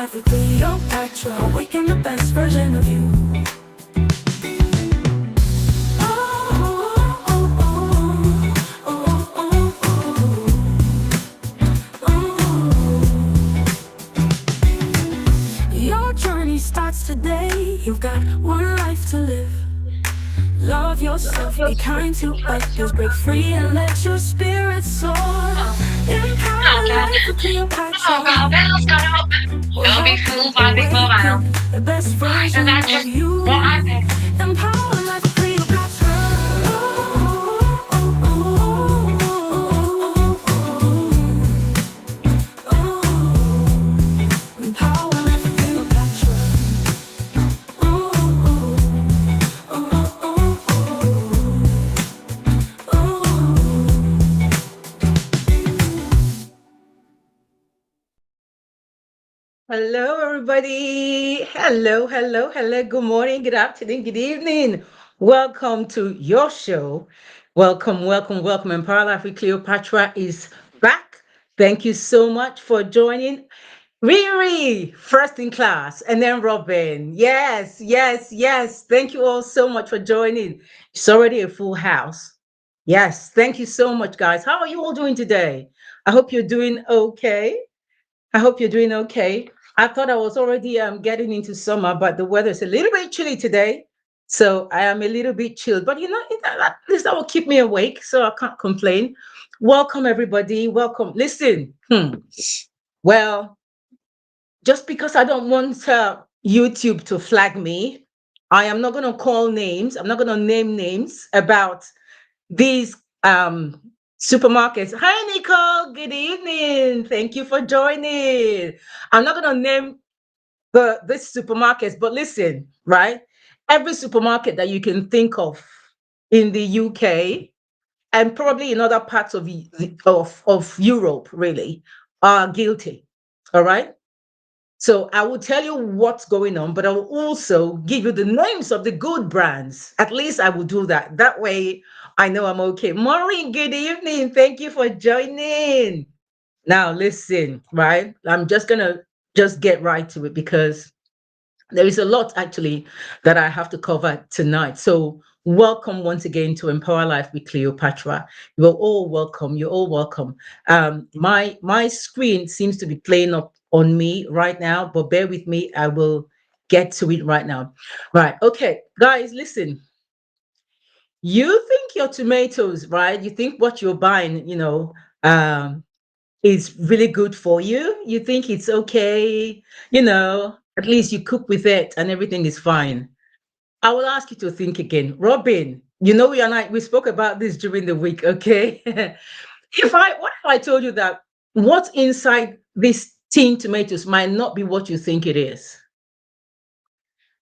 Life with Cleopatra, awaken the best version of you. Your journey starts today. You've got one life to live. Love yourself, be kind to others, break free and let your spirit soar. Empower life with Cleopatra. We'll help you awaken the best version of you. Empower life with Cleopatra. Empower life with Cleopatra. Hello, everybody. Hello. Good morning, good afternoon, good evening. Welcome to your show. Welcome. Empower Life with Cleopatra is back. Thank you so much for joining. Riri, first in class, and then Robin. Yes. Thank you all so much for joining. It's already a full house. Yes, thank you so much, guys. How are you all doing today? I hope you're doing okay. I hope you're doing okay. I thought I was already getting into summer, but the weather's a little bit chilly today. So I am a little bit chilled. But at least that will keep me awake. So I can't complain. Welcome, everybody. Welcome. Listen. Well, just because I don't want YouTube to flag me, I am not going to call names. I'm not going to name names about these supermarkets. Hi, Nicole. Good evening. Thank you for joining. I'm not going to name this supermarkets, but listen, right? Every supermarket that you can think of in the UK and probably in other parts of Europe, really, are guilty. All right. So I will tell you what's going on, but I will also give you the names of the good brands. At least I will do that. That way I know I'm okay. Maureen, good evening. Thank you for joining. Now listen, right? I'm just gonna just get right to it because there is a lot actually that I have to cover tonight. So welcome once again to Empower Life with Cleopatra. You're all welcome. You're all welcome. My screen seems to be playing up on me right now, but bear with me. I will get to it right now. Right. Okay, guys, listen. You think your tomatoes, right? You think what you're buying, um, is really good for you. You think it's okay, at least you cook with it and everything is fine. I will ask you to think again. Robin, we and I we spoke about this during the week, okay? What if I told you that what's inside these tin tomatoes might not be what you think it is?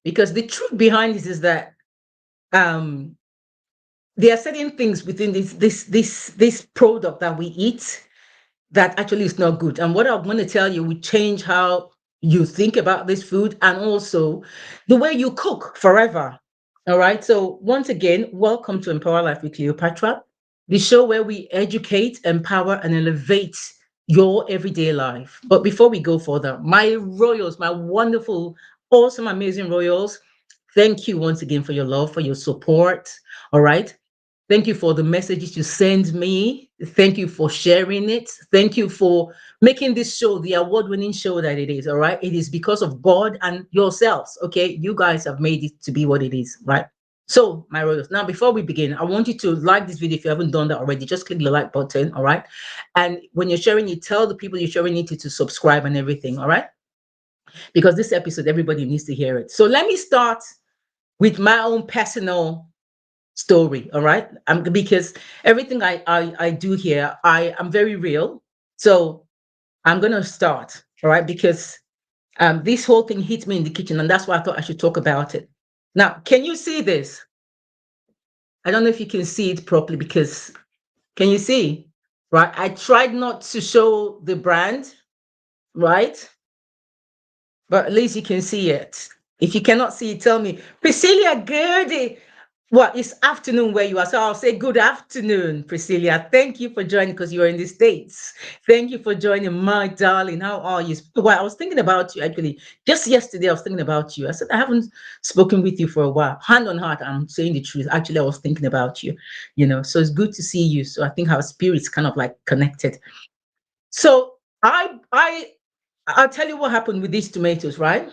Because the truth behind this is that um there are certain things within this product that we eat that actually is not good. And what I'm going to tell you will change how you think about this food and also the way you cook forever. All right. So once again, welcome to Empower Life with Cleopatra, the show where we educate, empower, and elevate your everyday life. But before we go further, my royals, my wonderful, awesome, amazing royals, thank you once again for your love, for your support. All right. Thank you for the messages you send me. Thank you for sharing it. Thank you for making this show the award-winning show that it is. All right. It is because of God and yourselves. Okay. You guys have made it to be what it is. Right. So, my royals. Now, before we begin, I want you to like this video if you haven't done that already. Just click the like button. All right. And when you're sharing it, tell the people you're sharing it to subscribe and everything. All right. Because this episode, everybody needs to hear it. So, let me start with my own personal story. All right. Because everything I do here, I am very real. So I'm gonna start. All right, because this whole thing hit me in the kitchen, and that's why I thought I should talk about it. Now, can you see this? I don't know if you can see it properly because can you see? Right. I tried not to show the brand, right? But at least you can see it. If you cannot see it, tell me. Priscilla Gurdy. Well, it's afternoon where you are. So I'll say good afternoon, Priscilla. Thank you for joining because you're in the States. Thank you for joining, my darling. How are you? Well, I was thinking about you actually. Just yesterday, I was thinking about you. I said, I haven't spoken with you for a while. Hand on heart, I'm saying the truth. Actually, I was thinking about you, so it's good to see you. So I think our spirits kind of like connected. So I'll tell you what happened with these tomatoes, right?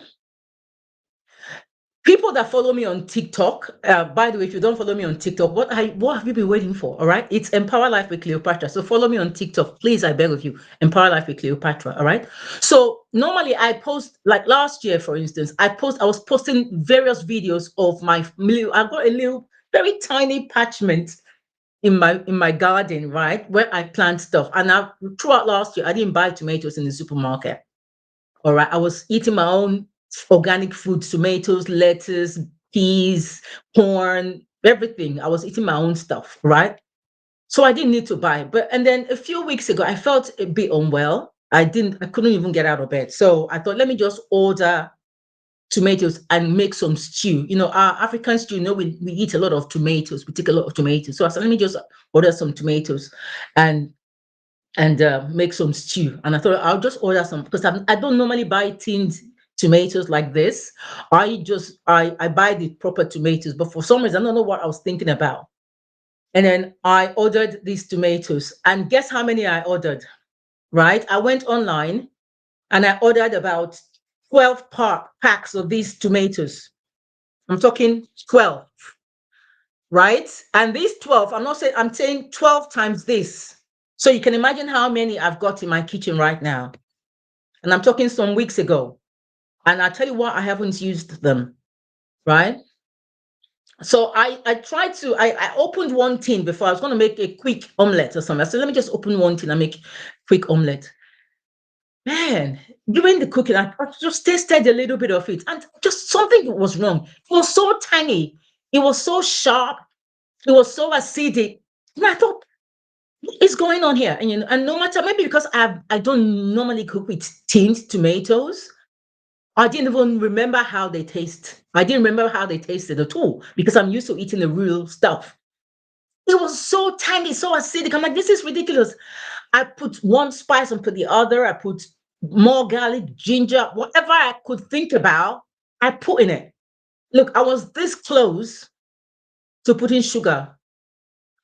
People that follow me on TikTok, by the way, if you don't follow me on TikTok, what have you been waiting for? All right, it's Empower Life with Cleopatra. So follow me on TikTok, please. I beg of you, Empower Life with Cleopatra. All right. So normally I post, like last year, for instance, I was posting various videos of my. I got a little, very tiny patchment in my garden, right, where I plant stuff. And throughout last year, I didn't buy tomatoes in the supermarket. All right. I was eating my own organic food, tomatoes, lettuce, peas, corn, everything. I was eating my own stuff, right? So I didn't need to buy. And then a few weeks ago, I felt a bit unwell. I couldn't even get out of bed. So I thought, let me just order tomatoes and make some stew. Our African stew, we eat a lot of tomatoes. We take a lot of tomatoes. So I said, let me just order some tomatoes and make some stew. And I thought I'll just order some because I don't normally buy tinned tomatoes like this. I buy the proper tomatoes, but for some reason I don't know what I was thinking about. And then I ordered these tomatoes, and guess how many I ordered? Right? I went online and I ordered about 12 packs of these tomatoes. I'm talking 12, right? And these 12, I'm saying 12 times this. So you can imagine how many I've got in my kitchen right now. And I'm talking some weeks ago. And I tell you what, I haven't used them, right? So I tried to, I opened one tin before. I was going to make a quick omelette or something. I said, let me just open one tin and make quick omelette. Man, during the cooking, I just tasted a little bit of it, and just something was wrong. It was so tangy. It was so sharp. It was so acidic. And I thought, what is going on here? And no matter, maybe because I don't normally cook with tinned tomatoes, I didn't even remember how they taste. I didn't remember how they tasted at all because I'm used to eating the real stuff. It was so tangy, so acidic. I'm like, this is ridiculous. I put one spice and put the other. I put more garlic, ginger, whatever I could think about, I put in it. Look, I was this close to putting sugar.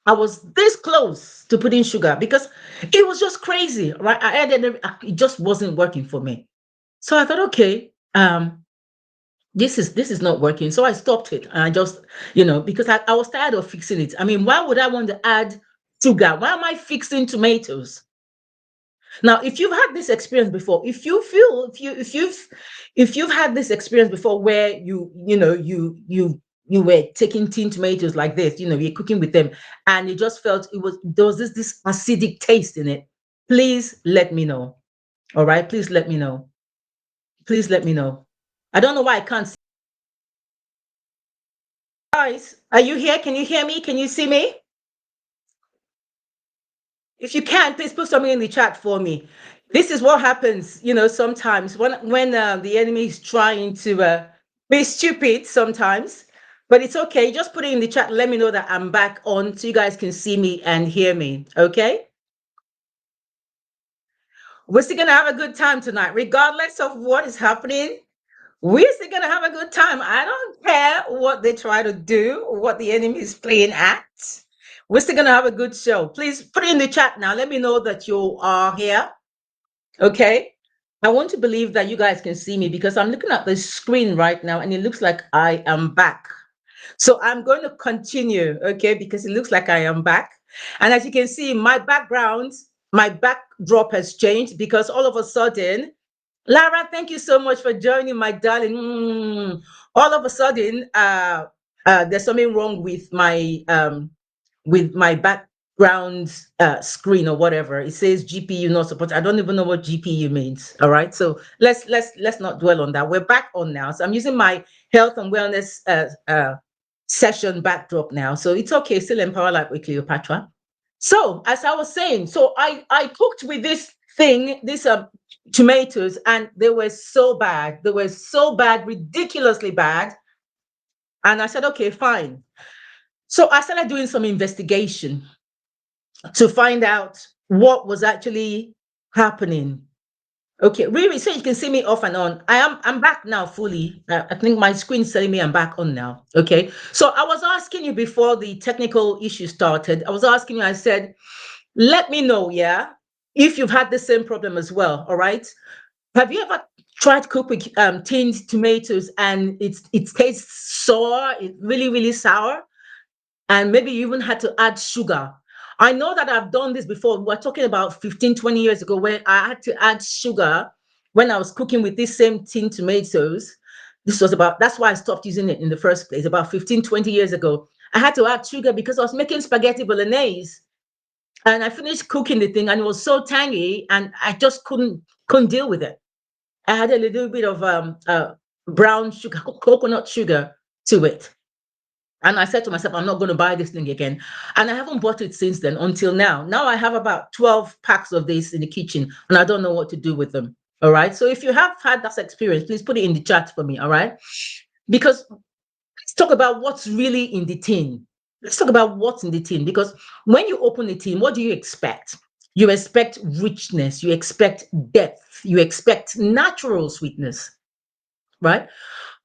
I was this close to putting sugar because it was just crazy, right? I added it just wasn't working for me. So I thought, okay, this is not working. So I stopped it and I just, because I was tired of fixing it. I mean, why would I want to add sugar? Why am I fixing tomatoes? Now, if you've had this experience before, if you've had this experience before where you were taking tin tomatoes like this, you're cooking with them, and you just felt there was this acidic taste in it, please let me know. All right, please let me know. Please let me know. I don't know why I can't see. Guys, are you here? Can you hear me? Can you see me? If you can, please put something in the chat for me. This is what happens, sometimes when the enemy is trying to be stupid sometimes. But it's okay. Just put it in the chat. Let me know that I'm back on so you guys can see me and hear me. Okay? We're still gonna have a good time tonight, regardless of what is happening. We're still gonna have a good time. I don't care what they try to do, what the enemy is playing at. We're still gonna have a good show. Please put it in the chat now. Let me know that you are here. Okay. I want to believe that you guys can see me because I'm looking at the screen right now and it looks like I am back. So I'm going to continue, okay, because it looks like I am back. And as you can see, my backdrop has changed because all of a sudden, Lara, thank you so much for joining, my darling. All of a sudden, there's something wrong with my background screen or whatever. It says GPU not supported. I don't even know what GPU means. All right, so let's not dwell on that. We're back on now. So I'm using my health and wellness session backdrop now. So it's okay. Still Empower Life with Cleopatra. So as I was saying, so I cooked with this thing, these tomatoes, and they were so bad. They were so bad, ridiculously bad. And I said, okay, fine. So I started doing some investigation to find out what was actually happening. Okay, really, so you can see me off and on. I'm back now fully. I think my screen's telling me I'm back on now. Okay. So I was asking you before the technical issue started. I was asking you, I said, let me know, yeah, if you've had the same problem as well. All right. Have you ever tried to cook with tinned tomatoes and it tastes sour, it really, really sour? And maybe you even had to add sugar. I know that I've done this before. We're talking about 15, 20 years ago when I had to add sugar when I was cooking with these same tin tomatoes. This was about, that's why I stopped using it in the first place, about 15, 20 years ago. I had to add sugar because I was making spaghetti bolognese. And I finished cooking the thing and it was so tangy and I just couldn't deal with it. I had a little bit of brown sugar, coconut sugar to it. And I said to myself, I'm not going to buy this thing again. And I haven't bought it since then until now. Now I have about 12 packs of this in the kitchen and I don't know what to do with them. All right. So if you have had that experience, please put it in the chat for me. All right. Because let's talk about what's really in the tin. Let's talk about what's in the tin. Because when you open the tin, what do you expect? You expect richness, you expect depth, you expect natural sweetness, right?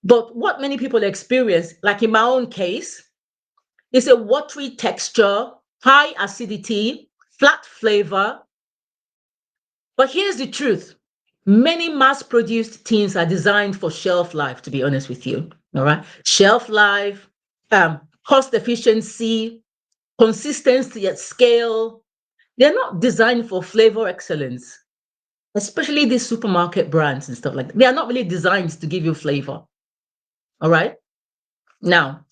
But what many people experience, like in my own case, it's a watery texture, high acidity, flat flavor. But here's the truth. Many mass-produced tins are designed for shelf life, to be honest with you. All right. Shelf life, cost efficiency, consistency at scale. They're not designed for flavor excellence, especially these supermarket brands and stuff like that. They are not really designed to give you flavor. All right. Now,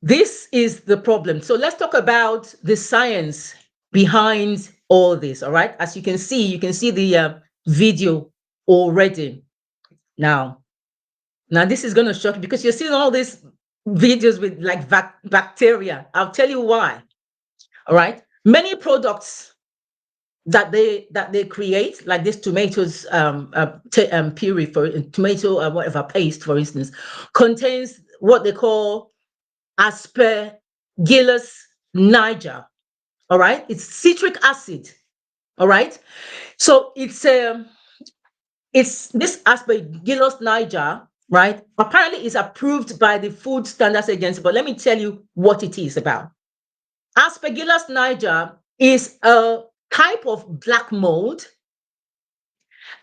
this is the problem. So let's talk about the science behind all this. All right. As you can see the video already. Now this is going to shock you because you're seeing all these videos with like bacteria. I'll tell you why. All right. Many products that they create, like this tomatoes puree for tomato whatever paste, for instance, contains what they call aspergillus niger. All right, it's citric acid. All right, so it's this aspergillus niger, right? Apparently, is approved by the Food Standards Agency. But let me tell you what it is about. Aspergillus niger is a type of black mold,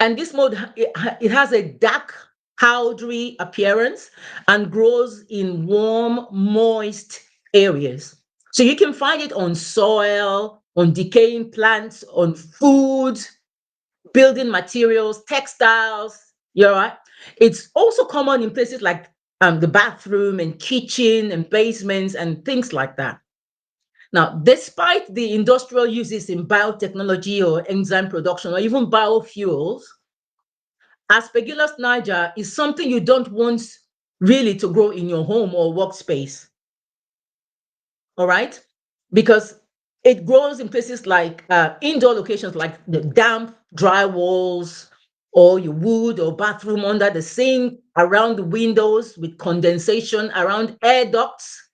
and this mold it has a dark powdery appearance and grows in warm, moist areas. So you can find it on soil, on decaying plants, on food, building materials, textiles. You're right. It's also common in places like the bathroom and kitchen and basements and things like that. Now, despite the industrial uses in biotechnology or enzyme production or even biofuels, Aspergillus niger is something you don't want really to grow in your home or workspace. All right? Because it grows in places like indoor locations like the damp, dry walls, or your wood or bathroom under the sink, around the windows with condensation, around air ducts,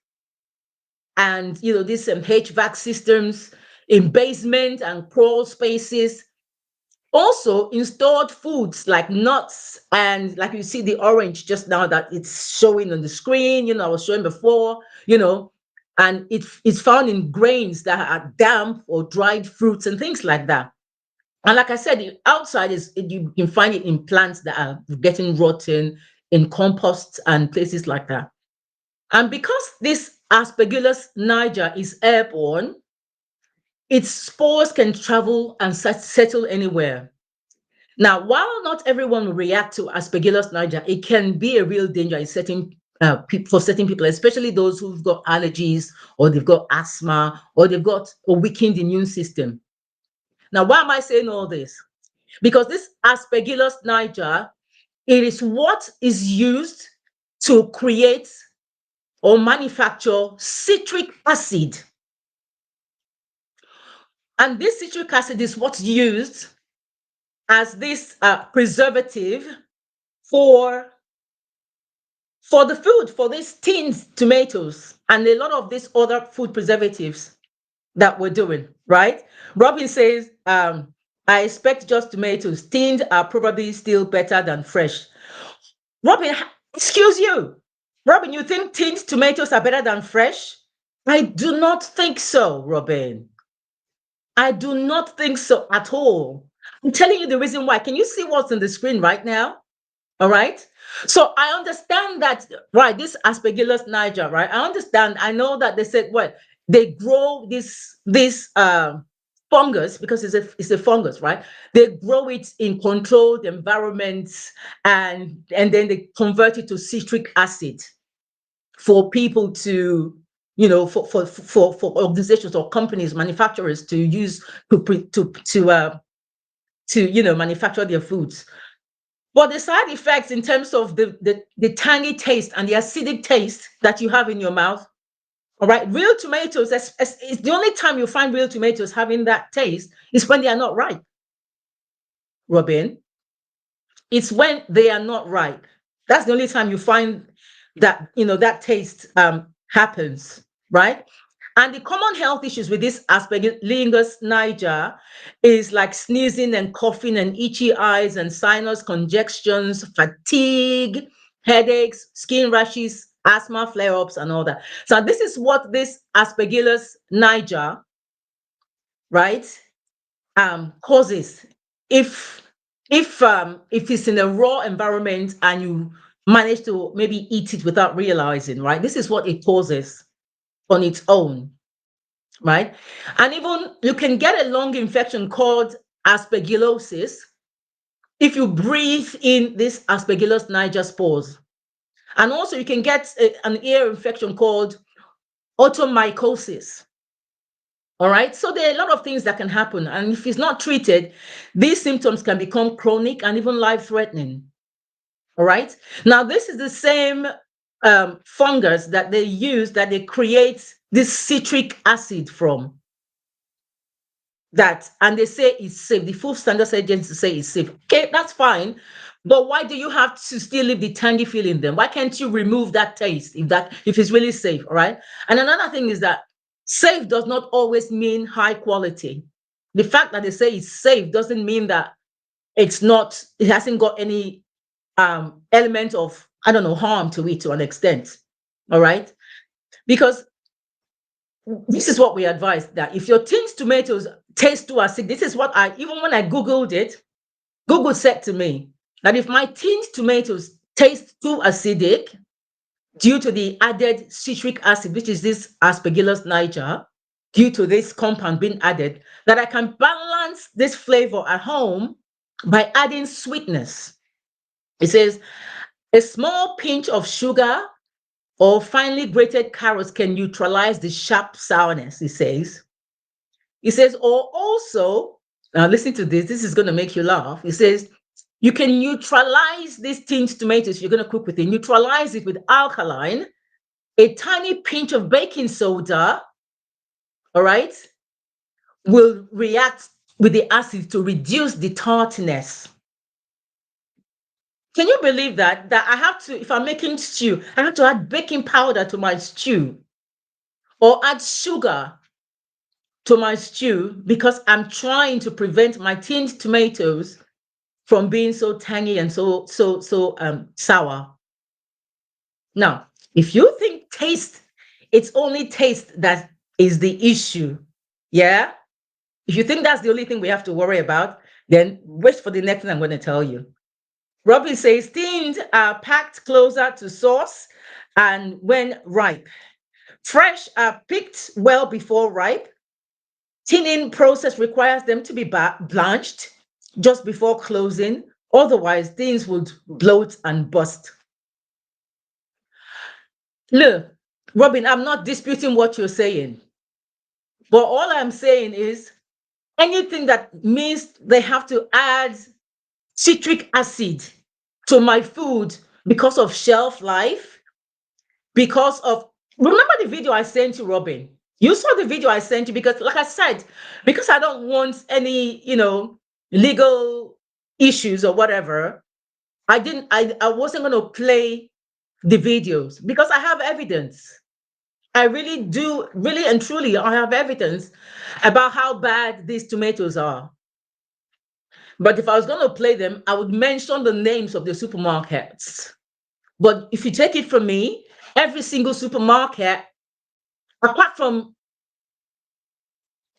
and these HVAC systems in basement and crawl spaces. Also, in stored foods like nuts and like you see the orange just now that it's showing on the screen, I was showing before, and it's found in grains that are damp or dried fruits and things like that. And like I said, the outside you can find it in plants that are getting rotten, in composts and places like that. And because this Aspergillus niger is airborne, its spores can travel and settle anywhere. Now, while not everyone will react to Aspergillus niger, it can be a real danger in for certain people, especially those who've got allergies or they've got asthma or they've got a weakened immune system. Now, why am I saying all this? Because this Aspergillus niger, it is what is used to create or manufacture citric acid. And this citric acid is what's used as this preservative for for the food, for these tinned tomatoes and a lot of these other food preservatives that we're doing, right? Robin says, I expect just tomatoes. Tinned are probably still better than fresh. Robin, excuse you. Robin, you think tinned tomatoes are better than fresh? I do not think so, Robin. I do not think so at all. I'm telling you the reason why. Can you see what's on the screen right now? All right. So I understand that, right? This Aspergillus niger, right? I understand. I know that they said what they grow this fungus because it's a fungus, right? They grow it in controlled environments and then they convert it to citric acid for people to for organizations or companies, manufacturers to use to manufacture their foods. But the side effects in terms of the tangy taste and the acidic taste that you have in your mouth, all right, real tomatoes, it's the only time you find real tomatoes having that taste is when they are not ripe, Robin. It's when they are not ripe. That's the only time you find that taste happens, right? And the common health issues with this Aspergillus niger is like sneezing and coughing and itchy eyes and sinus congestions, fatigue, headaches, skin rashes, asthma flare-ups, and all that. So this is what this Aspergillus niger, right, causes if if it's in a raw environment and you manage to maybe eat it without realizing, right? This is what it causes on its own, right? And even you can get a lung infection called aspergillosis if you breathe in this Aspergillus niger spores. And also you can get an ear infection called otomycosis. All right. So there are a lot of things that can happen. And if it's not treated, these symptoms can become chronic and even life-threatening. All right. Now, this is the same fungus that they use that they create this citric acid from. And they say it's safe. The food standards agency say it's safe. Okay, that's fine. But why do you have to still leave the tangy feel in them? Why can't you remove that taste if it's really safe? All right. And another thing is that safe does not always mean high quality. The fact that they say it's safe doesn't mean that it hasn't got any element of, I don't know, harm to it to an extent. All right. Because this is what we advise, that if your tinned tomatoes taste too acidic, this is what even when I Googled it, Google said to me that if my tinned tomatoes taste too acidic due to the added citric acid, which is this Aspergillus niger, due to this compound being added, that I can balance this flavor at home by adding sweetness. It says a small pinch of sugar or finely grated carrots can neutralize the sharp sourness, it says. It says, or also, now listen to this, this is going to make you laugh. It says, you can neutralize these tinned tomatoes you're going to cook with it, neutralize it with alkaline, a tiny pinch of baking soda, all right, will react with the acid to reduce the tartness. Can you believe that? That I have to, if I'm making stew, I have to add baking powder to my stew or add sugar to my stew because I'm trying to prevent my tinned tomatoes from being so tangy and so sour. Now, if you think taste, it's only taste that is the issue, yeah? If you think that's the only thing we have to worry about, then wait for the next thing I'm going to tell you. Robin says tinned are packed closer to source and when ripe. Fresh are picked well before ripe. Tinning process requires them to be blanched just before closing. Otherwise, things would bloat and bust. Look, Robin, I'm not disputing what you're saying. But all I'm saying is anything that means they have to add citric acid to my food because of shelf life, because of, remember the video I sent you, Robin? You saw the video I sent you because, like I said, because I don't want any, legal issues or whatever. I wasn't going to play the videos because I have evidence. I really do, really and truly, I have evidence about how bad these tomatoes are. But if I was going to play them, I would mention the names of the supermarkets. But if you take it from me, every single supermarket, apart from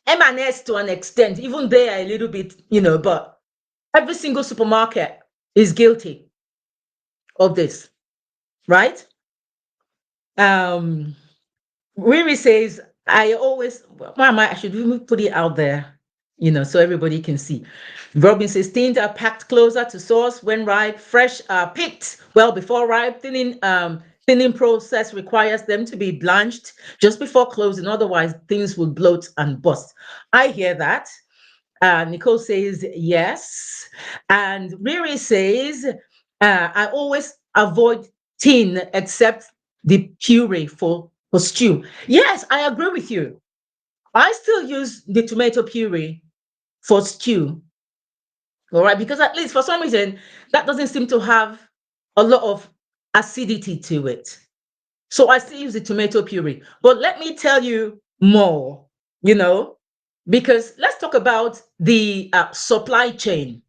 M&S to an extent, even they are a little bit, but every single supermarket is guilty of this, right? Um, Riri says, I always, why am I should we put it out there, so everybody can see. Robin says, tins are packed closer to source when ripe, fresh are picked well before ripe. Thinning process requires them to be blanched just before closing, otherwise things will bloat and bust. I hear that. Nicole says yes. And Riri says, I always avoid tin except the puree for stew. Yes, I agree with you. I still use the tomato puree for stew. All right, because at least for some reason that doesn't seem to have a lot of acidity to it. So I still use the tomato puree. But let me tell you more, you know, because let's talk about the supply chain.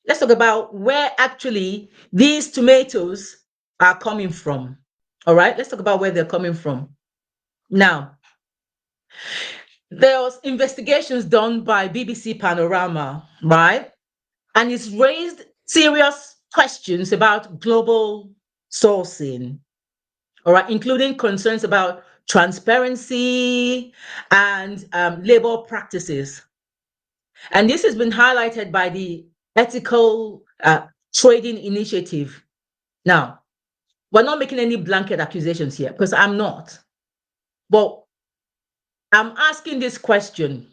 Let's talk about where actually these tomatoes are coming from. All right, let's talk about where they're coming from. Now, there was investigations done by BBC Panorama, right? And it's raised serious questions about global sourcing, all right, including concerns about transparency and labor practices. And this has been highlighted by the Ethical Trading Initiative. Now, we're not making any blanket accusations here because I'm not. But I'm asking this question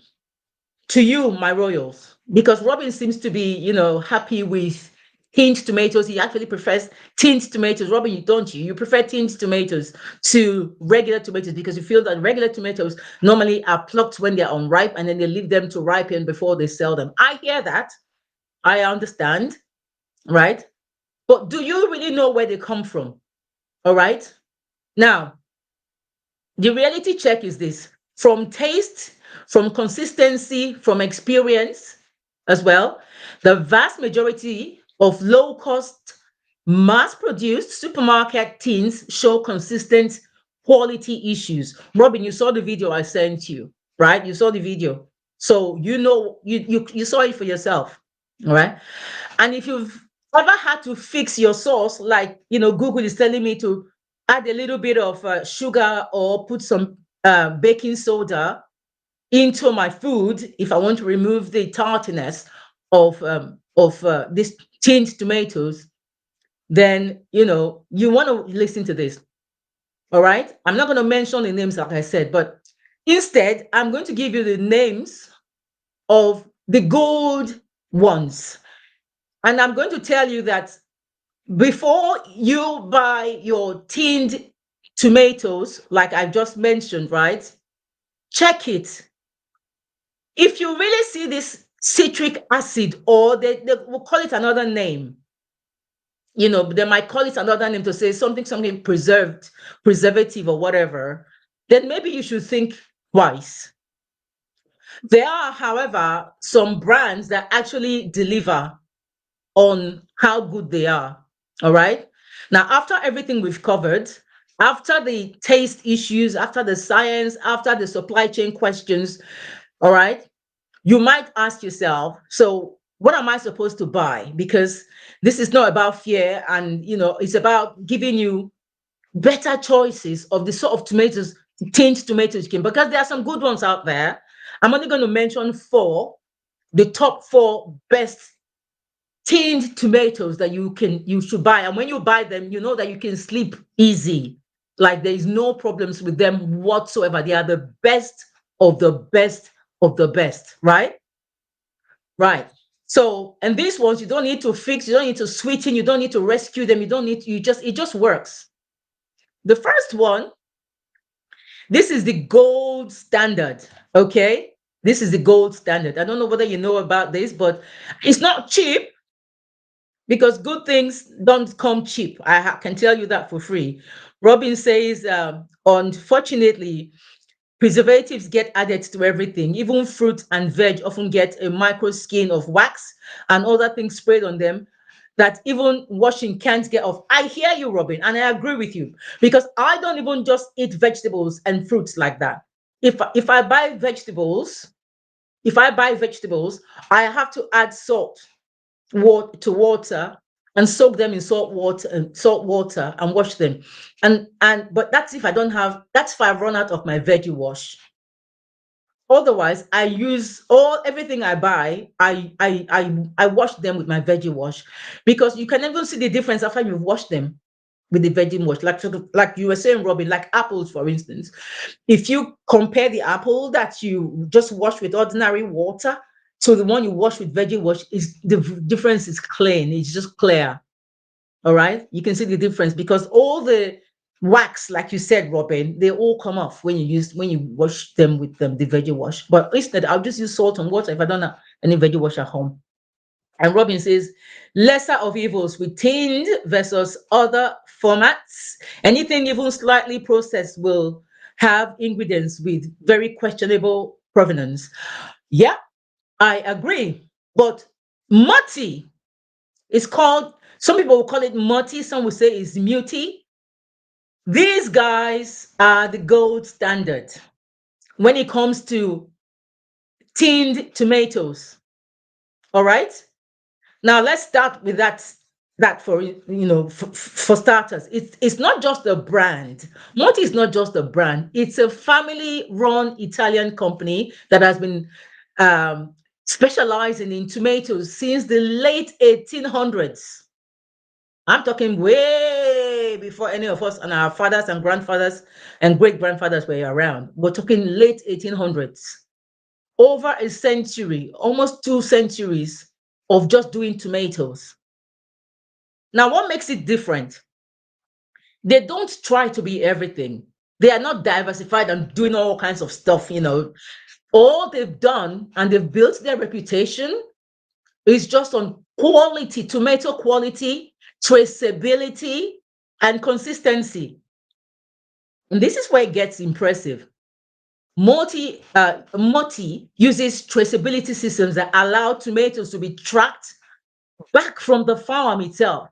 to you, my royals, because Robin seems to be, happy with tinned tomatoes. He actually prefers tinned tomatoes. Robin, you don't you? You prefer tinned tomatoes to regular tomatoes because you feel that regular tomatoes normally are plucked when they're unripe and then they leave them to ripen before they sell them. I hear that. I understand, right? But do you really know where they come from? All right. Now, the reality check is this: from taste, from consistency, from experience as well, the vast majority of low cost, mass produced supermarket tins show consistent quality issues. Robin, you saw the video I sent you, right? You saw the video. So you saw it for yourself. All right. And if you've ever had to fix your sauce, like Google is telling me to add a little bit of sugar or put some baking soda into my food if I want to remove the tartness of these tinned tomatoes, then you want to listen to this. All right, I'm not going to mention the names like I said, but instead I'm going to give you the names of the gold ones, and I'm going to tell you that before you buy your tinned tomatoes, like I just mentioned, right? Check it. If you really see this citric acid, or they will call it another name, they might call it another name to say something preservative or whatever, then maybe you should think twice. There are, however, some brands that actually deliver on how good they are. All right. Now, after everything we've covered, after the taste issues, after the science, after the supply chain questions, all right, you might ask yourself, so what am I supposed to buy? Because this is not about fear, and it's about giving you better choices of the sort of tomatoes, tinned tomatoes you can, because there are some good ones out there. I'm only going to mention the top four best tinned tomatoes that you should buy. And when you buy them, you know that you can sleep easy. Like there is no problems with them whatsoever. They are the best of the best of the best, right? Right. So, and these ones you don't need to fix, you don't need to sweeten, you don't need to rescue them, it just works. The first one, this is the gold standard. Okay. This is the gold standard. I don't know whether you know about this, but it's not cheap. because good things don't come cheap. Can tell you that for free. Robin says, unfortunately, preservatives get added to everything. Even fruit and veg often get a micro skin of wax and other things sprayed on them that even washing can't get off. I hear you, Robin, and I agree with you because I don't even just eat vegetables and fruits like that. If I buy vegetables, if I buy vegetables, I have to add water and soak them in salt water and wash them. And but that's if I don't have that's if I run out of my veggie wash. Otherwise, I use everything I buy. I wash them with my veggie wash because you can even see the difference after you've washed them with the veggie wash. Like sort of, like you were saying, Robin, like apples, for instance. If you compare the apple that you just wash with ordinary water to the one you wash with veggie wash, is the difference is clean. It's just clear. All right. You can see the difference because all the wax, like you said, Robin, they all come off when you wash them with the veggie wash. But instead, I'll just use salt and water if I don't have any veggie wash at home. And Robin says, lesser of evils with tinned versus other formats. Anything even slightly processed will have ingredients with very questionable provenance. Yeah, I agree. But Mutti is called, some people will call it Mutti, some will say it's Mutti. These guys are the gold standard when it comes to tinned tomatoes. All right. Now let's start with that. That for for starters, it's not just a brand. Monti is not just a brand. It's a family-run Italian company that has been um, specializing in tomatoes since the late 1800s. I'm talking way before any of us and our fathers and grandfathers and great grandfathers were around. We're talking late 1800s. Over a century, almost 2 centuries of just doing tomatoes. Now, what makes it different? They don't try to be everything. They are not diversified and doing all kinds of stuff. All they've done and they've built their reputation is just on quality, tomato quality, traceability, and consistency. And this is where it gets impressive. Mutti uses traceability systems that allow tomatoes to be tracked back from the farm itself.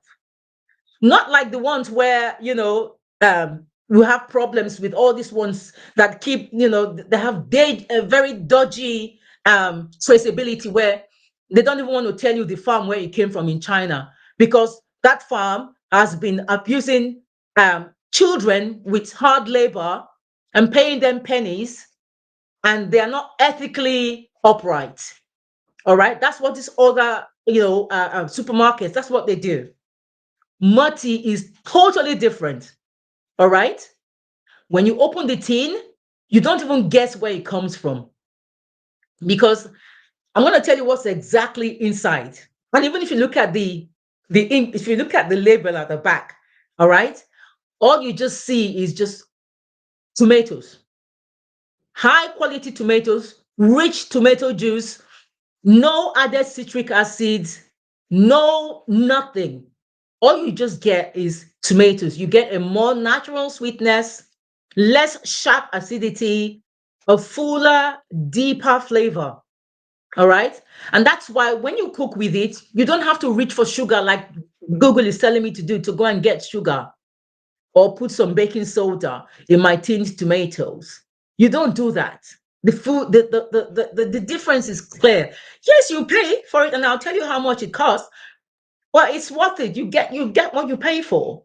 Not like the ones where, we have problems with all these ones that they have a very dodgy traceability where they don't even want to tell you the farm where it came from in China because that farm has been abusing children with hard labor and paying them pennies, and they are not ethically upright. All right. That's what these other, supermarkets, that's what they do. Mutti is totally different. All right. When you open the tin, you don't even guess where it comes from because I'm going to tell you what's exactly inside. And even if you look at the ink, if you look at the label at the back, all right, all you just see is just tomatoes, high quality tomatoes, rich tomato juice, no added citric acids, no nothing. All you just get is tomatoes. You get a more natural sweetness, less sharp acidity, a fuller, deeper flavor. All right. And that's why when you cook with it, you don't have to reach for sugar like Google is telling me to do, to go and get sugar or put some baking soda in my tinned tomatoes. You don't do that. The food, the difference is clear. Yes, you pay for it, and I'll tell you how much it costs. Well, it's worth it. You get what you pay for.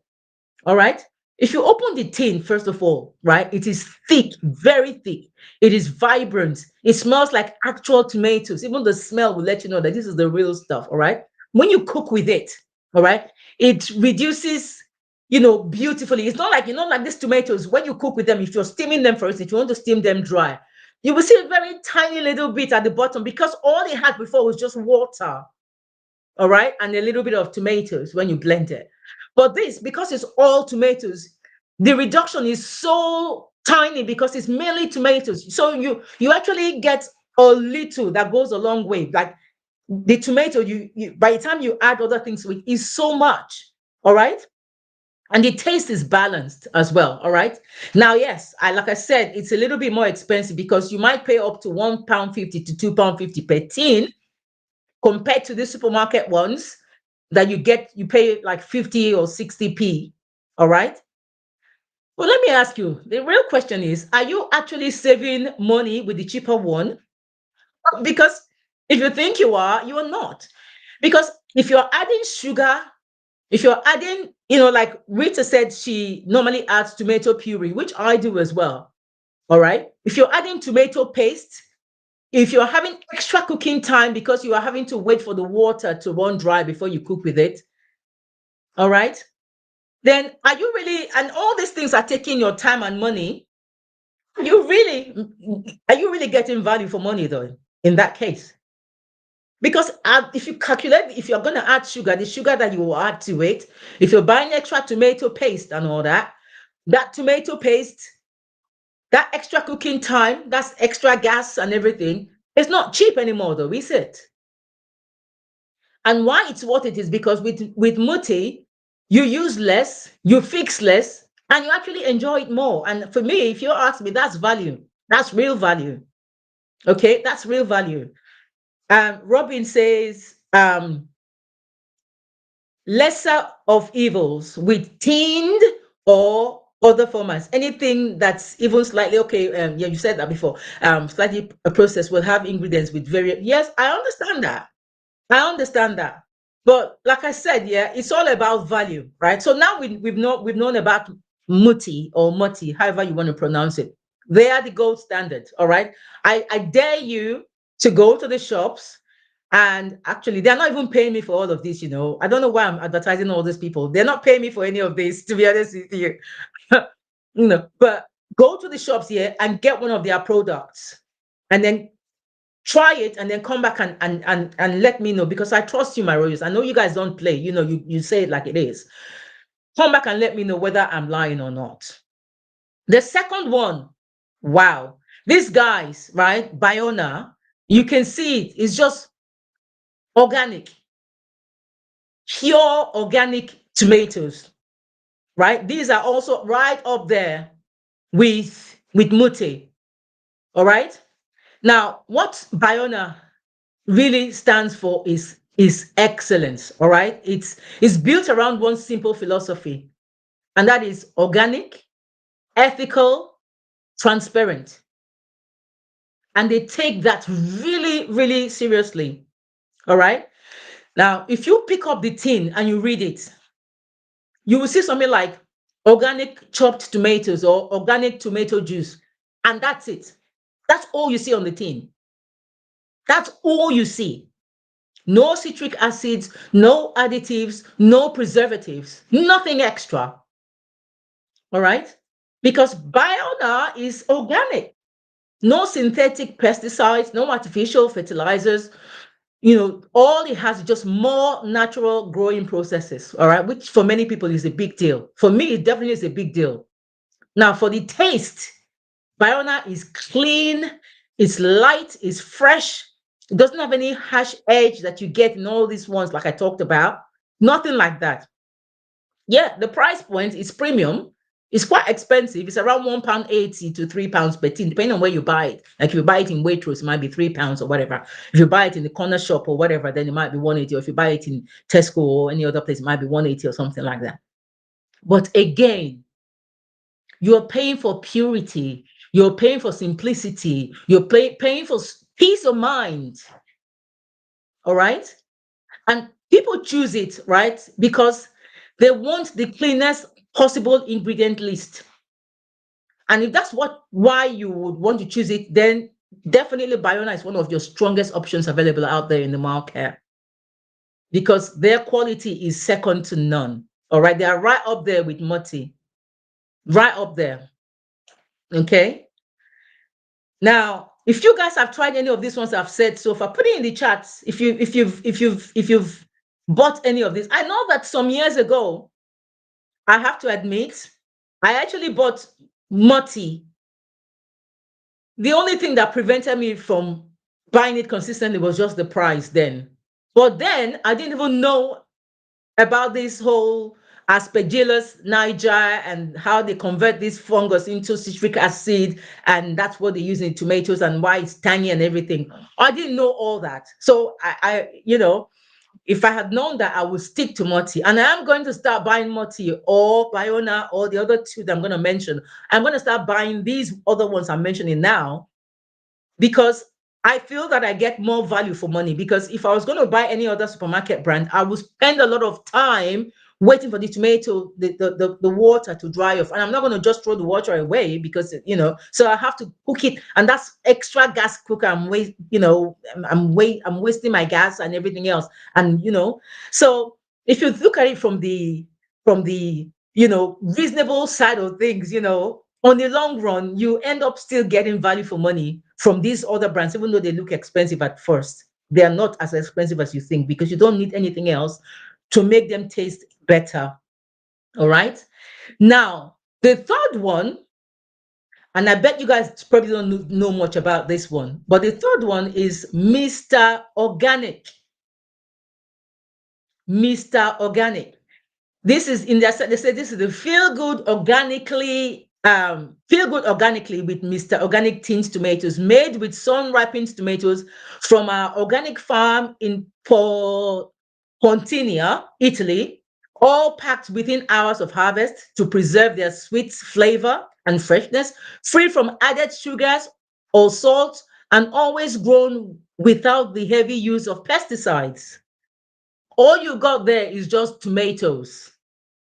All right. If you open the tin, first of all, right, it is thick, very thick. It is vibrant. It smells like actual tomatoes. Even the smell will let you know that this is the real stuff. All right. When you cook with it, all right, it reduces, beautifully. It's not like, like these tomatoes, when you cook with them, if you're steaming them first, if you want to steam them dry, you will see a very tiny little bit at the bottom because all they had before was just water. All right, and a little bit of tomatoes when you blend it. But this, because it's all tomatoes, the reduction is so tiny because it's mainly tomatoes. So you actually get a little that goes a long way. Like the tomato, you by the time you add other things to it, is so much. All right. And the taste is balanced as well. All right. Now, yes, like I said, it's a little bit more expensive because you might pay up to £1.50 to £2.50 per tin compared to the supermarket ones that you pay like 50 or 60p. All right. Well, let me ask you, the real question is, are you actually saving money with the cheaper one? Because if you think you are not. Because if you're adding sugar, if you're adding, like Rita said, she normally adds tomato puree, which I do as well. All right. If you're adding tomato paste, if you're having extra cooking time because you are having to wait for the water to run dry before you cook with it, all right, then are you really, and all these things are taking your time and money, are you really getting value for money though, in that case? Because if you calculate, if you're going to add sugar, the sugar that you will add to it, if you're buying extra tomato paste and all that, that tomato paste, that extra cooking time, that's extra gas and everything, it's not cheap anymore though, is it? And why it's what it is because with Mutti, you use less, you fix less, and you actually enjoy it more. And for me, if you ask me, that's value. That's real value. Okay, that's real value. Robin says, lesser of evils with tinned or other formats. Anything that's even slightly okay. Yeah, you said that before. Slightly processed will have ingredients with various. Yes, I understand that. I understand that. But like I said, yeah, it's all about value, right? So now we've known about Mutti or Mutti, however you want to pronounce it. They are the gold standard, all right? I dare you to go to the shops, and actually they're not even paying me for all of this, I don't know why I'm advertising all these people. They're not paying me for any of this, to be honest with you. But go to the shops here and get one of their products and then try it and then come back and let me know, because I trust you, my royals. I know you guys don't play, you say it like it is. Come back and let me know whether I'm lying or not. The second one, wow, these guys, right? Biona, you can see it's just organic, pure organic tomatoes, right? These are also right up there with Mutti. All right. Now, what Biona really stands for is excellence. All right. It's built around one simple philosophy, and that is organic, ethical, transparent. And they take that really, really seriously. All right. Now, if you pick up the tin and you read it, you will see something like organic chopped tomatoes or organic tomato juice. And that's it. That's all you see on the tin. That's all you see. No citric acids, no additives, no preservatives, nothing extra. All right? Because Biona is organic. No synthetic pesticides, no artificial fertilizers. All it has is just more natural growing processes. All right? Which for many people is a big deal. For me, it definitely is a big deal. Now, for the taste, Biona is clean, it's light, it's fresh. It doesn't have any harsh edge that you get in all these ones like I talked about. Nothing like that. Yeah, the price point is premium. It's quite expensive. It's around £1.80 to £3 per tin, depending on where you buy it. Like if you buy it in Waitrose, it might be £3 or whatever. If you buy it in the corner shop or whatever, then it might be 180. Or if you buy it in Tesco or any other place, it might be 180 or something like that. But again, you're paying for purity. You're paying for simplicity. You're paying for peace of mind. All right. And people choose it, right? Because they want the cleanest possible ingredient list. And if that's why you would want to choose it, then definitely Biona is one of your strongest options available out there in the market, because their quality is second to none. All right. They are right up there with Mutti. Right up there. Okay. Now, if you guys have tried any of these ones I've said so far, put it in the chats if you've bought any of this. I know that some years ago, I have to admit, I actually bought Mutti. The only thing that prevented me from buying it consistently was just the price then. But then I didn't even know about this whole aspergillus niger and how they convert this fungus into citric acid, and that's what they use in tomatoes and why it's tangy and everything. I didn't know all that. So if I had known that, I would stick to Mutti. And I am going to start buying Mutti or Biona or the other two that I'm going to mention. I'm going to start buying these other ones I'm mentioning now, because I feel that I get more value for money. Because if I was going to buy any other supermarket brand, I would spend a lot of time waiting for the tomato, the water to dry off. And I'm not going to just throw the water away because, so I have to cook it. And that's extra gas cooker. I'm wasting my gas and everything else. And, so if you look at it from the reasonable side of things, on the long run, you end up still getting value for money from these other brands, even though they look expensive at first. They are not as expensive as you think, because you don't need anything else to make them taste better. All right. Now, the third one, and I bet you guys probably don't know much about this one, but the third one is Mr. Organic. Mr. Organic. This is in their they say this is the feel good organically with Mr. Organic Tins tomatoes, made with sun ripened tomatoes from our organic farm in Pontinia, Italy, all packed within hours of harvest to preserve their sweet flavor and freshness, free from added sugars or salt, and always grown without the heavy use of pesticides. All you got there is just tomatoes.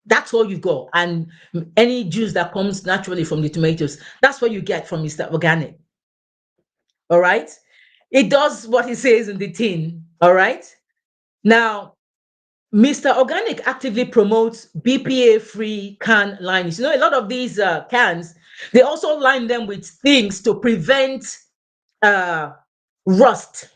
That's all you got. And any juice that comes naturally from the tomatoes, that's what you get from Mr. Organic. All right. It does what it says in the tin. All right. Now, Mr. Organic actively promotes BPA free can linings. A lot of these cans, they also line them with things to prevent uh, rust.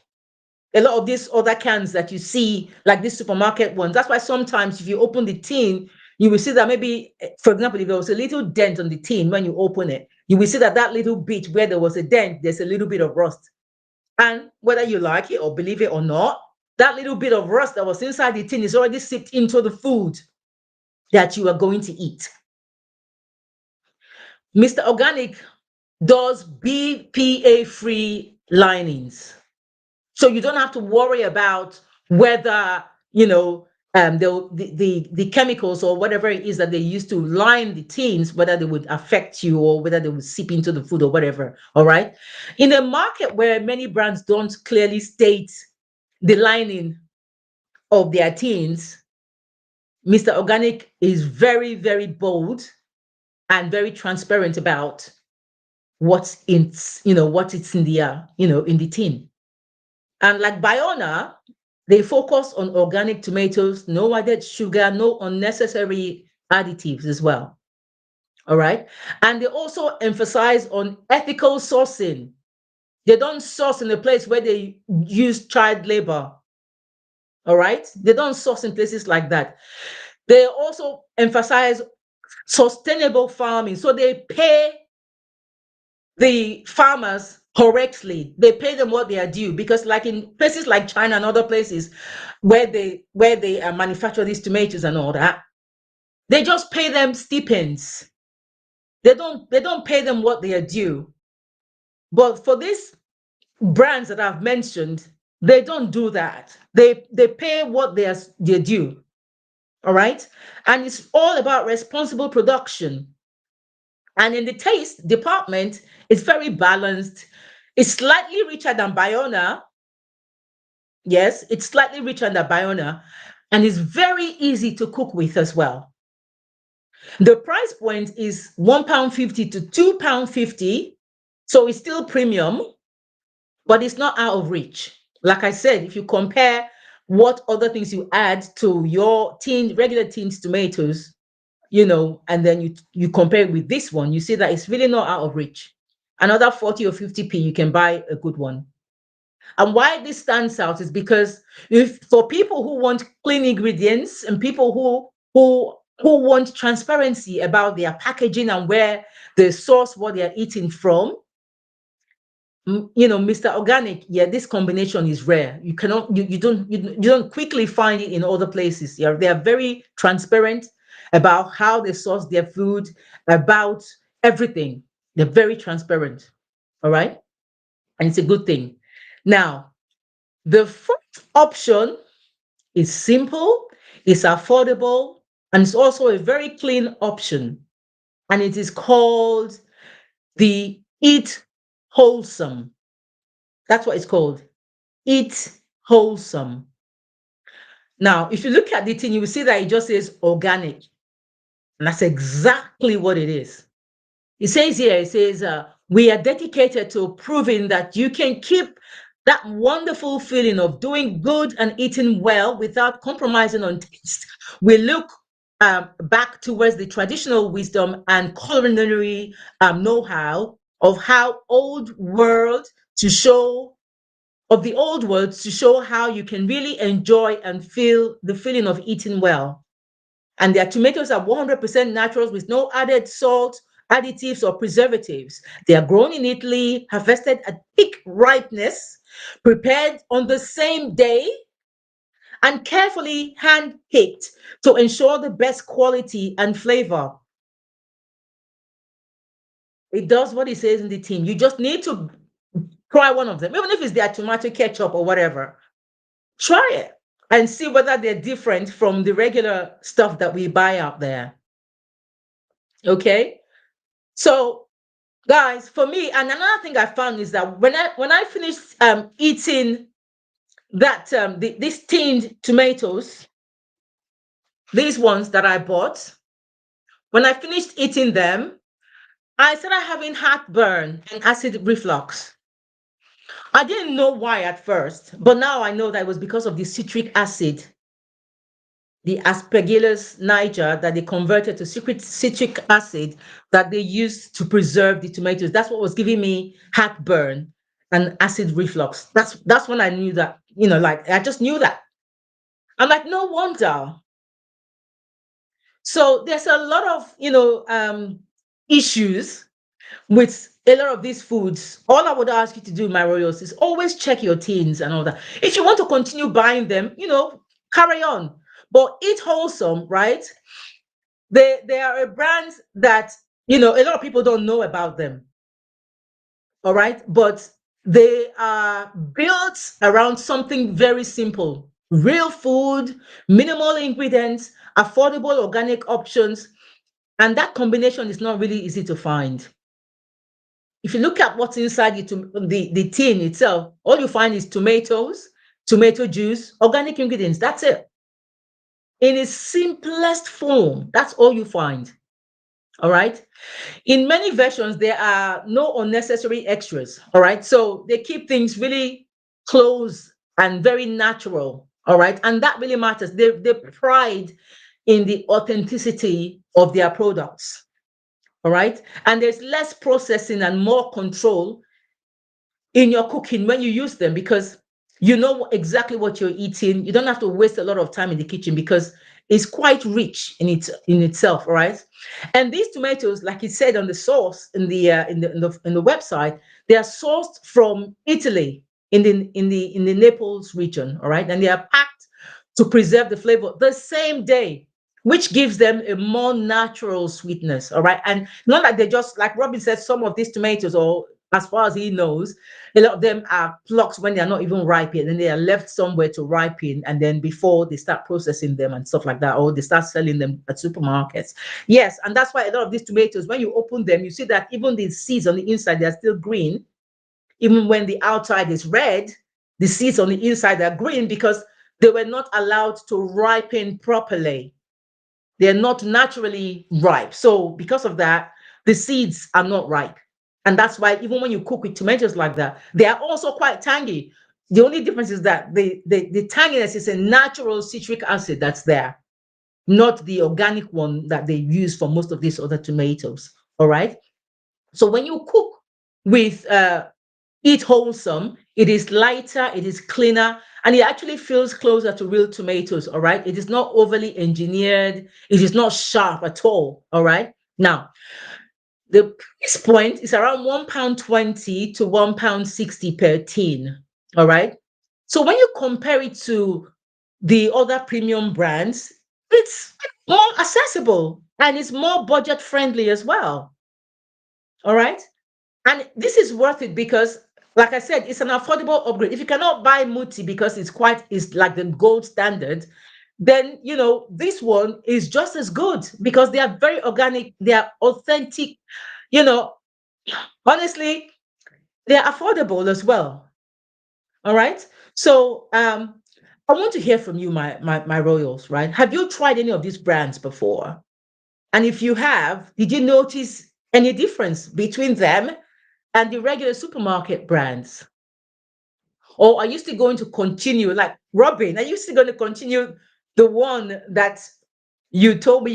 A lot of these other cans that you see, like these supermarket ones, that's why sometimes if you open the tin, you will see that maybe, for example, if there was a little dent on the tin when you open it, you will see that that little bit where there was a dent, there's a little bit of rust. And whether you like it or believe it or not, that little bit of rust that was inside the tin is already seeped into the food that you are going to eat. Mr. Organic does BPA free linings. So you don't have to worry about whether, the chemicals or whatever it is that they use to line the tins, whether they would affect you or whether they would seep into the food or whatever. All right. In a market where many brands don't clearly state the lining of their tins, Mr. Organic is very, very bold and very transparent about what's in, what it's in the tin. And like Biona, they focus on organic tomatoes, no added sugar, no unnecessary additives as well. All right. And they also emphasize on ethical sourcing. They don't source in a place where they use child labor. All right. They don't source in places like that. They also emphasize sustainable farming. So they pay the farmers correctly. They pay them what they are due, because like in places like China and other places where they manufacture these tomatoes and all that, they just pay them stipends. They don't pay them what they are due. But for these brands that I've mentioned, they don't do that. They pay what they're due. All right. And it's all about responsible production. And in the taste department, it's very balanced. It's slightly richer than Biona. Yes, it's slightly richer than Biona, and it's very easy to cook with as well. The price point is £1.50 to £2.50. So it's still premium, but it's not out of reach. Like I said, if you compare what other things you add to your regular tinned tomatoes, and then you compare it with this one, you see that it's really not out of reach. Another 40 or 50p, you can buy a good one. And why this stands out is because if for people who want clean ingredients and people who want transparency about their packaging and where they source what they are eating from, Mr. Organic, yeah, this combination is rare. You cannot, you don't quickly find it in other places. Yeah, they are very transparent about how they source their food, about everything. They're very transparent. All right, and it's a good thing. Now, the first option is simple, it's affordable, and it's also a very clean option. And it is called the Eat Wholesome. That's what it's called. Eat Wholesome. Now, if you look at the thing, you will see that it just says organic. And that's exactly what it is. It says here, it says, we are dedicated to proving that you can keep that wonderful feeling of doing good and eating well without compromising on taste. We look back towards the traditional wisdom and culinary know-how of how old world to show of the old world to show how you can really enjoy and feel the feeling of eating well. And their tomatoes are 100% natural with no added salt, additives, or preservatives. They are grown in Italy, harvested at peak ripeness, prepared on the same day, and carefully hand picked to ensure the best quality and flavor. It does what it says in the tin. You just need to try one of them, even if it's their tomato ketchup or whatever. Try it and see whether they're different from the regular stuff that we buy out there. Okay. So, guys, for me, and another thing I found is that when I finished eating that these tinned tomatoes, these ones that I bought, when I finished eating them, I started having heartburn and acid reflux. I didn't know why at first, but now I know that it was because of the citric acid, the Aspergillus niger that they converted to citric acid that they used to preserve the tomatoes. That's what was giving me heartburn and acid reflux. That's when I knew that, like I just knew that. I'm like, no wonder. So there's a lot of, issues with a lot of these foods. All I would ask you to do, my royals, is always check your tins and all that. If you want to continue buying them, carry on. But eat wholesome, right? They are a brand that a lot of people don't know about them. All right, but they are built around something very simple: real food, minimal ingredients, affordable organic options, and that combination is not really easy to find. If you look at what's inside the tin itself, all you find is tomatoes, tomato juice, organic ingredients. That's it. In its simplest form, that's all you find. All right. In many versions, there are no unnecessary extras. All right. So they keep things really close and very natural. All right. And that really matters. They pride in the authenticity of their products. All right. And there's less processing and more control in your cooking when you use them, because you know exactly what you're eating. You don't have to waste a lot of time in the kitchen because it's quite rich in itself, all right? And these tomatoes, like it said on the source in the website, they are sourced from Italy in the Naples region, all right? And they are packed to preserve the flavor the same day, which gives them a more natural sweetness, all right? And not like they just, like Robin said, some of these tomatoes, or as far as he knows, a lot of them are plucked when they're not even ripe yet, and they are left somewhere to ripen, and then before they start processing them and stuff like that, or they start selling them at supermarkets. Yes, and that's why a lot of these tomatoes, when you open them, you see that even the seeds on the inside, they're still green. Even when the outside is red, the seeds on the inside are green because they were not allowed to ripen properly. They're not naturally ripe. So because of that, the seeds are not ripe. And that's why even when you cook with tomatoes like that, they are also quite tangy. The only difference is that the tanginess is a natural citric acid that's there, not the organic one that they use for most of these other tomatoes. All right. So when you cook with Eat Wholesome, it is lighter, it is cleaner, and it actually feels closer to real tomatoes. All right. It is not overly engineered, it is not sharp at all. All right. Now, The price point is around £1.20 to £1.60 per tin. All right. So when you compare it to the other premium brands, it's more accessible and it's more budget friendly as well. All right. And this is worth it because, like I said, it's an affordable upgrade. If you cannot buy Mutti because it's like the gold standard, then this one is just as good because they are very organic, they are authentic, you know, honestly, they're affordable as well. All right. So I want to hear from you, my royals, right? Have you tried any of these brands before? And if you have, did you notice any difference between them and the regular supermarket brands? Or are you still going to continue, like Robin? Are you still going to continue the one that you told me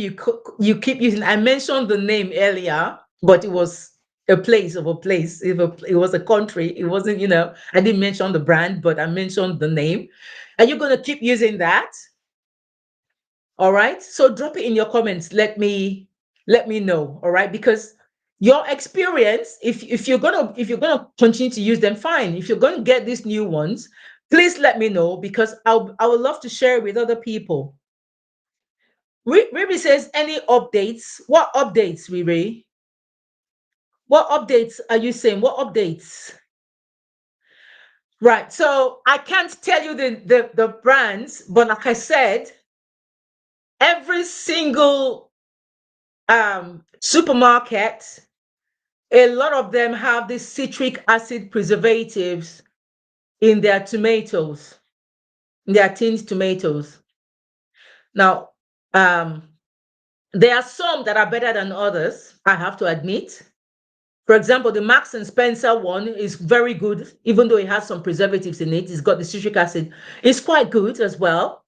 you keep using? I mentioned the name earlier, but it was a place of a place. It was a country. It wasn't, I didn't mention the brand, but I mentioned the name. Are you going to keep using that? All right. So drop it in your comments. Let me know. All right. Because your experience, if you're gonna continue to use them, fine. If you're gonna get these new ones, please let me know because I would love to share with other people. Riri says any updates? What updates, Riri? What updates are you saying? What updates? Right. So I can't tell you the brands, but like I said, every single supermarket, a lot of them have this citric acid preservatives in their tomatoes, in their tinned tomatoes. Now, um, there are some that are better than others, I have to admit. For example, the Marks and Spencer one is very good, even though it has some preservatives in it. It's got the citric acid. It's quite good as well.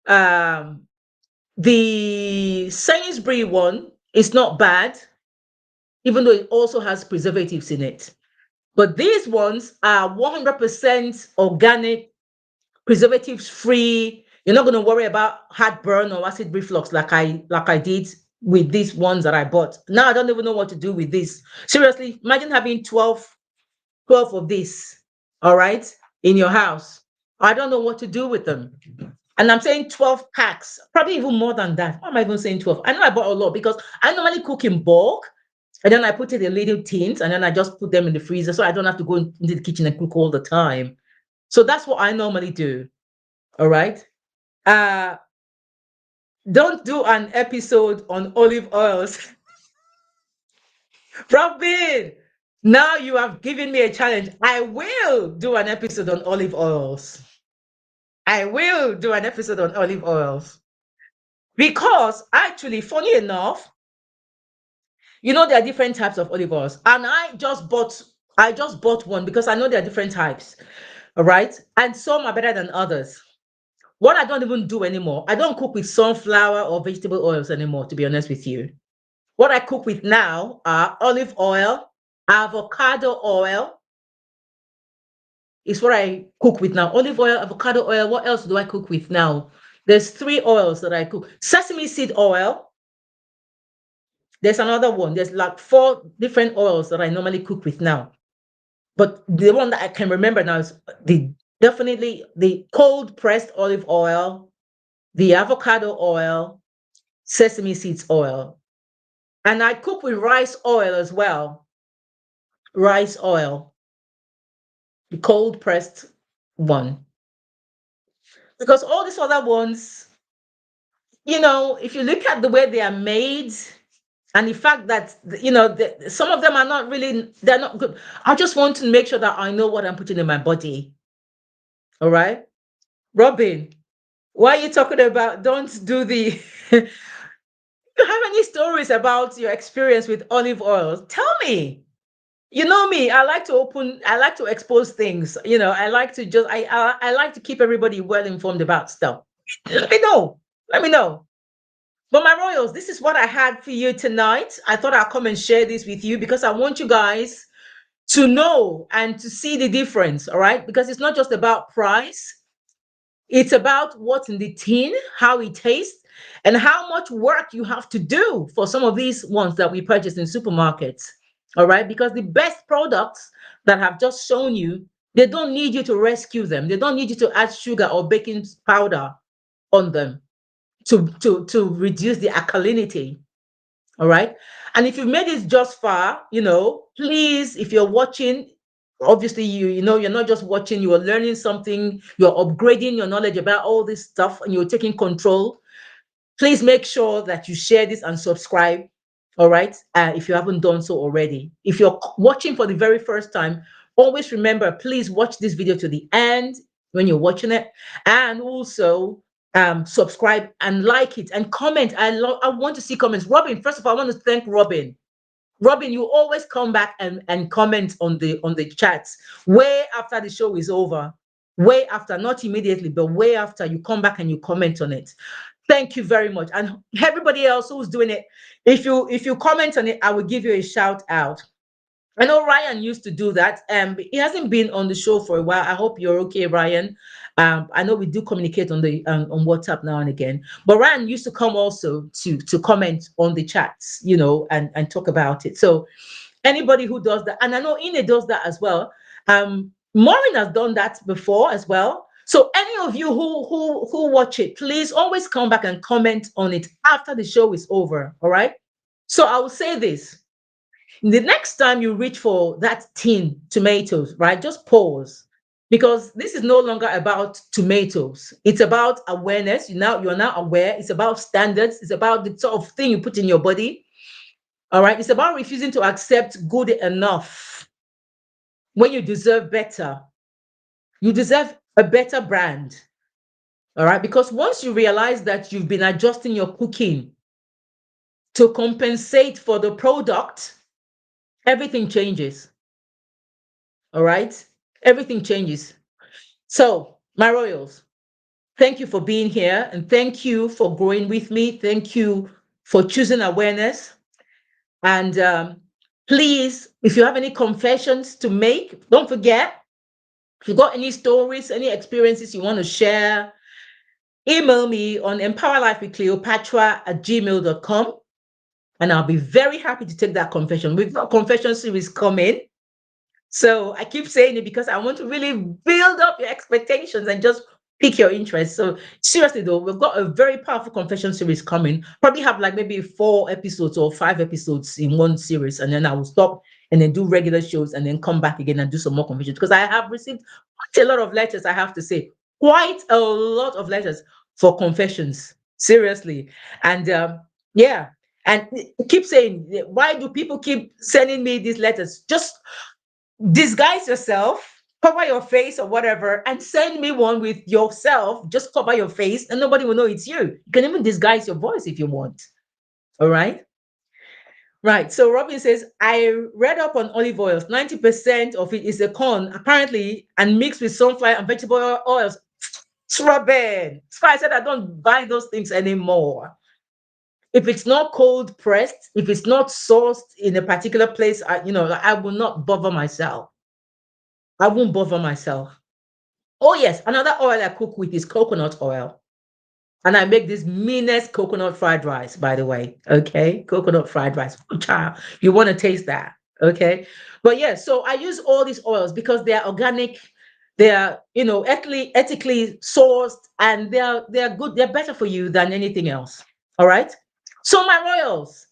Um, the Sainsbury one is not bad, even though it also has preservatives in it. But these ones are 100% organic, preservatives free. You're not going to worry about heartburn or acid reflux like I did with these ones that I bought. Now I don't even know what to do with this. Seriously, imagine having 12 of this, all right, in your house. I don't know what to do with them. And I'm saying 12 packs, probably even more than that. Why am I even saying 12? I know I bought a lot because I normally cook in bulk and then I put it in little tins and then I just put them in the freezer so I don't have to go into the kitchen and cook all the time. So that's what I normally do. All right. Uh, don't do an episode on olive oils. Robin, now you have given me a challenge. I will do an episode on olive oils. I will do an episode on olive oils because actually, funny enough, there are different types of olive oils, and I just bought one because I know there are different types. All right, and some are better than others. What I don't even do anymore, I don't cook with sunflower or vegetable oils anymore, to be honest with you. What I cook with now are olive oil, avocado oil is what I cook with now. Olive oil, avocado oil. What else do I cook with now? There's three oils that I cook. Sesame seed oil. There's another one. There's like four different oils that I normally cook with now. But the one that I can remember now is definitely the cold pressed olive oil, the avocado oil, sesame seeds oil. And I cook with rice oil as well. Rice oil, the cold pressed one. Because all these other ones, if you look at the way they are made and the fact that, some of them are not really, they're not good. I just want to make sure that I know what I'm putting in my body. All right. Robin, why are you talking about don't do the you have any stories about your experience with olive oil? Tell me. You know me, I like to expose things. I like to just I like to keep everybody well informed about stuff. Let me know. Let me know. But my royals, this is what I had for you tonight. I thought I'd come and share this with you because I want you guys to know and to see the difference, all right? Because it's not just about price. It's about what's in the tin, how it tastes, and how much work you have to do for some of these ones that we purchase in supermarkets. All right, because the best products that I've just shown you, they don't need you to rescue them. They don't need you to add sugar or baking powder on them to reduce the alkalinity. All right. And if you've made it just far, please, if you're watching, obviously you're not just watching, you are learning something, you're upgrading your knowledge about all this stuff, and you're taking control. Please make sure that you share this and subscribe. All right. If you haven't done so already. If you're watching for the very first time, always remember, please watch this video to the end when you're watching it. And also subscribe and like it and comment. I want to see comments. Robin, first of all, I want to thank Robin. Robin, you always come back and comment on the chats way after the show is over. Way after, not immediately, but way after, you come back and you comment on it. Thank you very much. And everybody else who's doing it, if you comment on it, I will give you a shout out. I know Ryan used to do that. He hasn't been on the show for a while. I hope you're okay, Ryan. I know we do communicate on WhatsApp now and again. But Ryan used to come also to comment on the chats, and talk about it. So anybody who does that, and I know Ine does that as well. Maureen has done that before as well. So any of you who watch it, please always come back and comment on it after the show is over. All right. So I will say this. The next time you reach for that tin tomatoes, right? Just pause, because this is no longer about tomatoes. It's about awareness. You're now aware. It's about standards. It's about the sort of thing you put in your body. All right. It's about refusing to accept good enough when you deserve better. You deserve a better brand. All right. Because once you realize that you've been adjusting your cooking to compensate for the product, everything changes. All right. Everything changes. So, my royals, thank you for being here, and thank you for growing with me. Thank you for choosing awareness. And please, if you have any confessions to make, don't forget, if you got any stories, any experiences you want to share, email me on empowerlifewithcleopatra@gmail.com, and I'll be very happy to take that confession. We've got confession series coming. So I keep saying it because I want to really build up your expectations and just pique your interest. So seriously though, we've got a very powerful confession series coming. Probably have like maybe 4 episodes or 5 episodes in one series, and then I will stop and then do regular shows and then come back again and do some more confessions, because I have received quite a lot of letters, I have to say. Quite a lot of letters for confessions. Seriously. And yeah. And keep saying, why do people keep sending me these letters? Just disguise yourself, cover your face or whatever, and send me one with yourself. Just cover your face and nobody will know it's you. You can even disguise your voice if you want. All right. Right. So Robin says, I read up on olive oils. 90% of it is a corn, apparently, and mixed with sunflower and vegetable oils. Robin. So I said I don't buy those things anymore. If it's not cold pressed, if it's not sourced in a particular place, I will not bother myself. I won't bother myself. Oh, yes. Another oil I cook with is coconut oil. And I make this meanest coconut fried rice, by the way. Okay. Coconut fried rice. Child, you want to taste that. Okay. But yeah, so I use all these oils because they are organic, they are, ethically sourced, and they are good, they're better for you than anything else. All right. So my royals,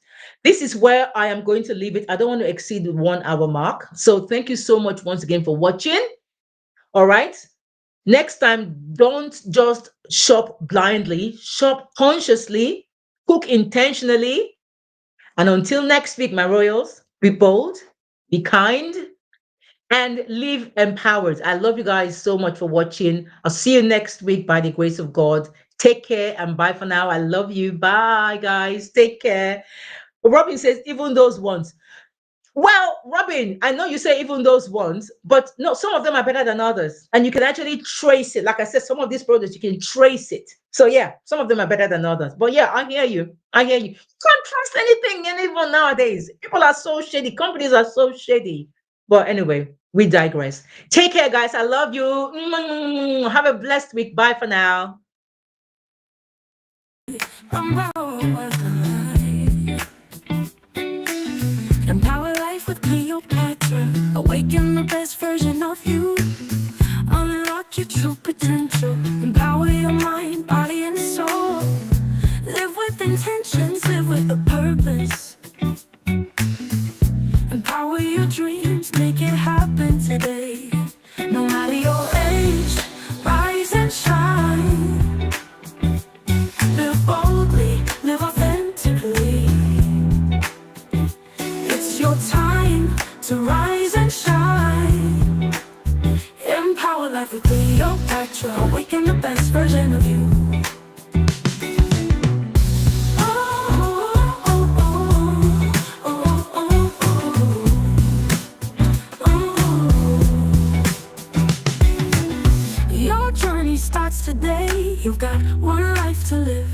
this is where I am going to leave it. I don't want to exceed the 1 hour mark. So thank you so much once again for watching. All right. Next time, don't just shop blindly, shop consciously, cook intentionally. And until next week, my royals, be bold, be kind, and live empowered. I love you guys so much for watching. I'll see you next week by the grace of God. Take care and bye for now. I love you. Bye, guys. Take care. Robin says, even those ones. Well, Robin, I know you say even those ones, but no, some of them are better than others. And you can actually trace it. Like I said, some of these products, you can trace it. So yeah, some of them are better than others. But yeah, I hear you. I hear you. Can't trust anything anyone nowadays. People are so shady. Companies are so shady. But anyway, we digress. Take care, guys. I love you. Have a blessed week. Bye for now. Empower life. Empower life with Cleopatra. Awaken the best version of you. Unlock your true potential. Empower your mind, body, and soul. Live with intentions, live with a purpose. Empower your dreams, make it happen today. No matter your age, rise and shine. Live boldly, live authentically. It's your time to rise and shine. Empower life with Cleopatra. Awaken the best version of you. Your journey starts today. You've got one life to live.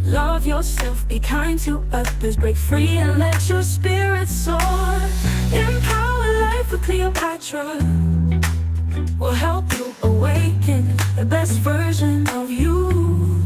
Love yourself, be kind to others, break free and let your spirit soar. Empower life with Cleopatra. Will help you awaken the best version of you.